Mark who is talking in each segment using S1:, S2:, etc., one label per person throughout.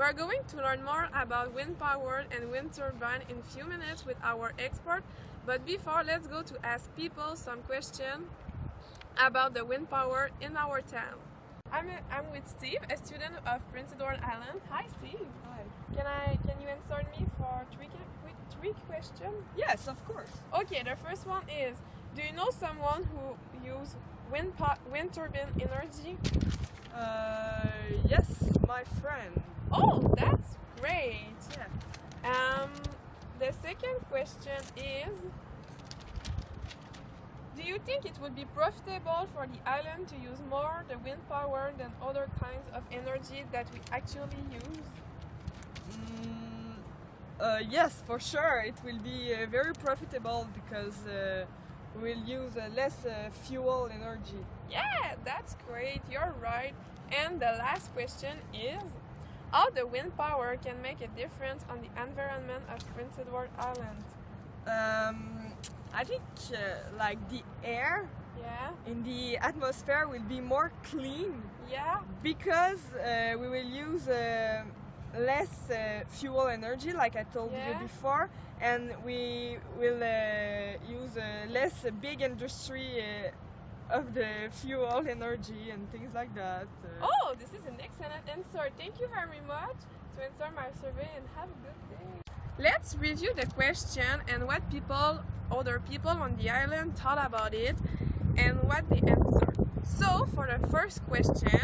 S1: We are going to learn more about wind power and wind turbine in a few minutes with our expert, but before, let's go to ask people some questions about the wind power in our town. I'm with Steve, a student of Prince Edward Island. Hi Steve.
S2: Hi.
S1: Can you answer me for three questions?
S2: Yes, of course.
S1: Okay, the first one is, do you know someone who uses wind turbine energy?
S2: Yes, my friend.
S1: Oh, that's great.
S2: Yeah.
S1: The second question is, do you think it would be profitable for the island to use more the wind power than other kinds of energy that we actually use?
S2: Yes, for sure. It will be very profitable because we will use less fuel energy.
S1: Yeah, that's great. You're right. And the last question is, how the wind power can make a difference on the environment of Prince Edward Island?
S2: I think like the air in the atmosphere will be more clean.
S1: Yeah.
S2: Because we will use less fuel energy, like I told you before, and we will use less big industry of the fuel energy and things like that.
S1: Oh, this is an excellent answer. Thank you very much to answer my survey and have a good day. Let's review the question and what other people on the island thought about it and what they answered. So, for the first question,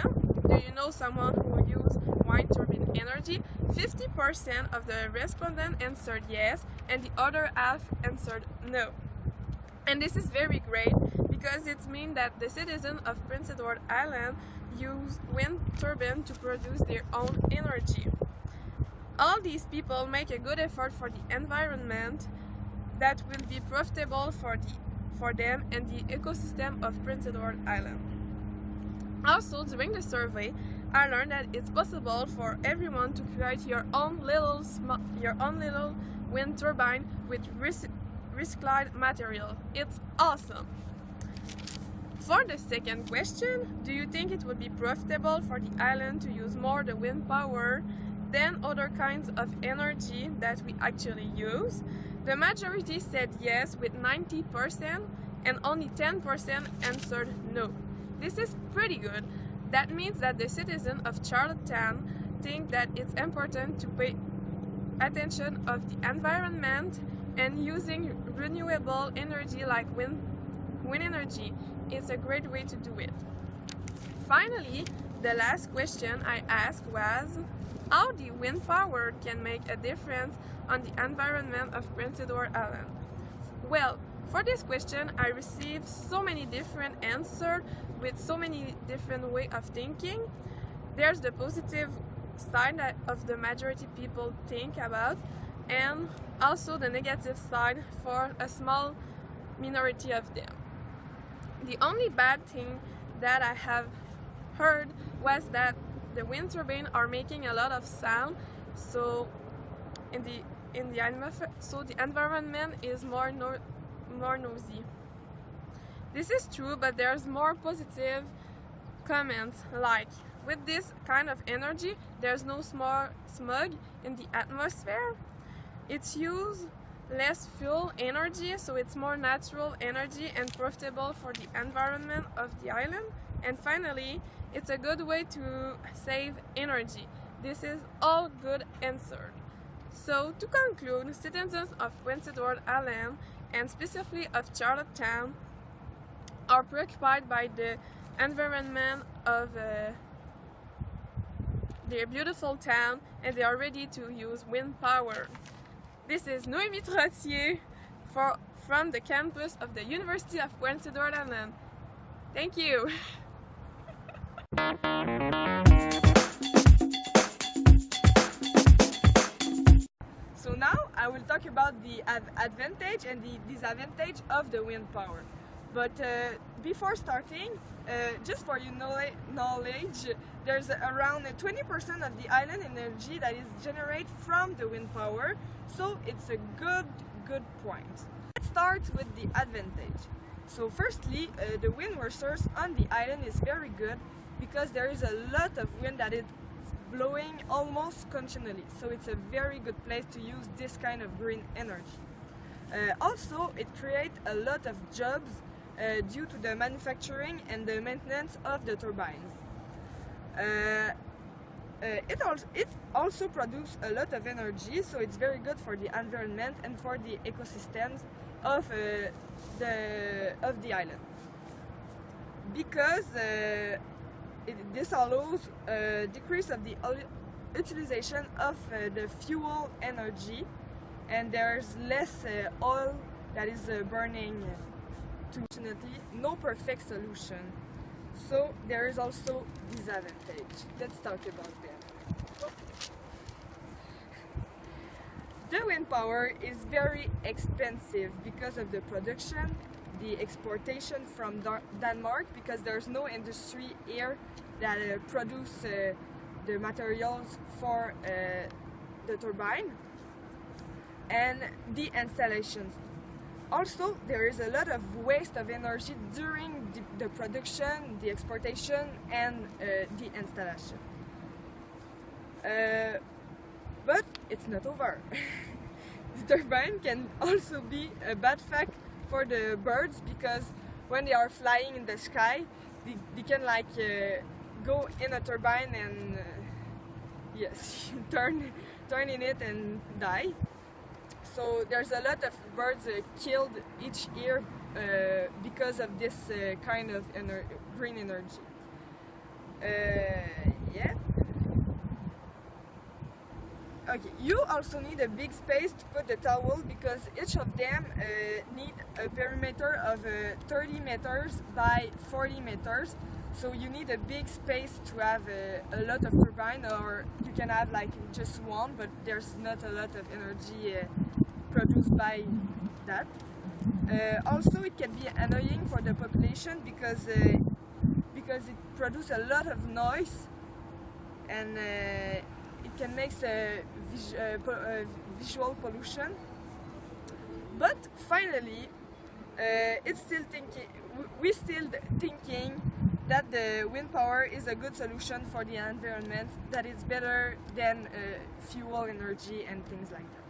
S1: do you know someone who uses wind turbine energy? 50% of the respondents answered yes, and the other half answered no. And this is very great because it means that the citizens of Prince Edward Island use wind turbine to produce their own energy. All these people make a good effort for the environment that will be profitable for them and the ecosystem of Prince Edward Island. Also, during the survey, I learned that it's possible for everyone to create your own little wind turbine with recycled material. It's awesome! For the second question, do you think it would be profitable for the island to use more the wind power than other kinds of energy that we actually use? The majority said yes with 90% and only 10% answered no. This is pretty good. That means that the citizens of Charlottetown think that it's important to pay attention of the environment and using renewable energy like wind energy. It's a great way to do it. Finally, the last question I asked was, how the wind power can make a difference on the environment of Prince Edward Island? Well, for this question, I received so many different answers with so many different ways of thinking. There's the positive side that of the majority people think about, and also the negative side for a small minority of them. The only bad thing that I have heard was that the wind turbines are making a lot of sound, so the environment is more noisy. This is true, but there's more positive comments like, with this kind of energy, there's no smog in the atmosphere. It's used less fuel energy, so it's more natural energy and profitable for the environment of the island. And finally, it's a good way to save energy. This is all good answered. So to conclude, citizens of Prince Edward Island and specifically of Charlottetown are preoccupied by the environment of their beautiful town, and they are ready to use wind power. This is Noémie Trottier from the campus of the University of Prince Edward Island. Thank you!
S2: So now I will talk about the advantage and the disadvantage of the wind power. But before starting, just for your knowledge, there's around 20% of the island energy that is generated from the wind power, so it's a good point. Let's start with the advantage. So firstly, the wind resource on the island is very good because there is a lot of wind that is blowing almost continually. So it's a very good place to use this kind of green energy. Also, it creates a lot of jobs due to the manufacturing and the maintenance of the turbines. It also produces a lot of energy, so it's very good for the environment and for the ecosystems of the island. Because this allows a decrease of the utilization of the fuel energy, and there's less oil that is burning. Fortunately, no perfect solution. So there is also disadvantage. Let's talk about them. The wind power is very expensive because of the production, the exportation from Denmark, because there's no industry here that produce the materials for the turbine, and the installations. Also, there is a lot of waste of energy during the production, the exportation, and the installation. But it's not over. The turbine can also be a bad fact for the birds, because when they are flying in the sky, they can like go in a turbine and yes, turn in it and die. So there's a lot of birds killed each year because of this kind of green energy. Yeah. Okay, you also need a big space to put the towel, because each of them need a perimeter of 30 meters by 40 meters. So you need a big space to have a lot of turbine, or you can have like just one, but there's not a lot of energy produced by that. Also, it can be annoying for the population because it produces a lot of noise, and it can make visual pollution. But finally, we're still thinking that the wind power is a good solution for the environment, that is better than fuel energy and things like that.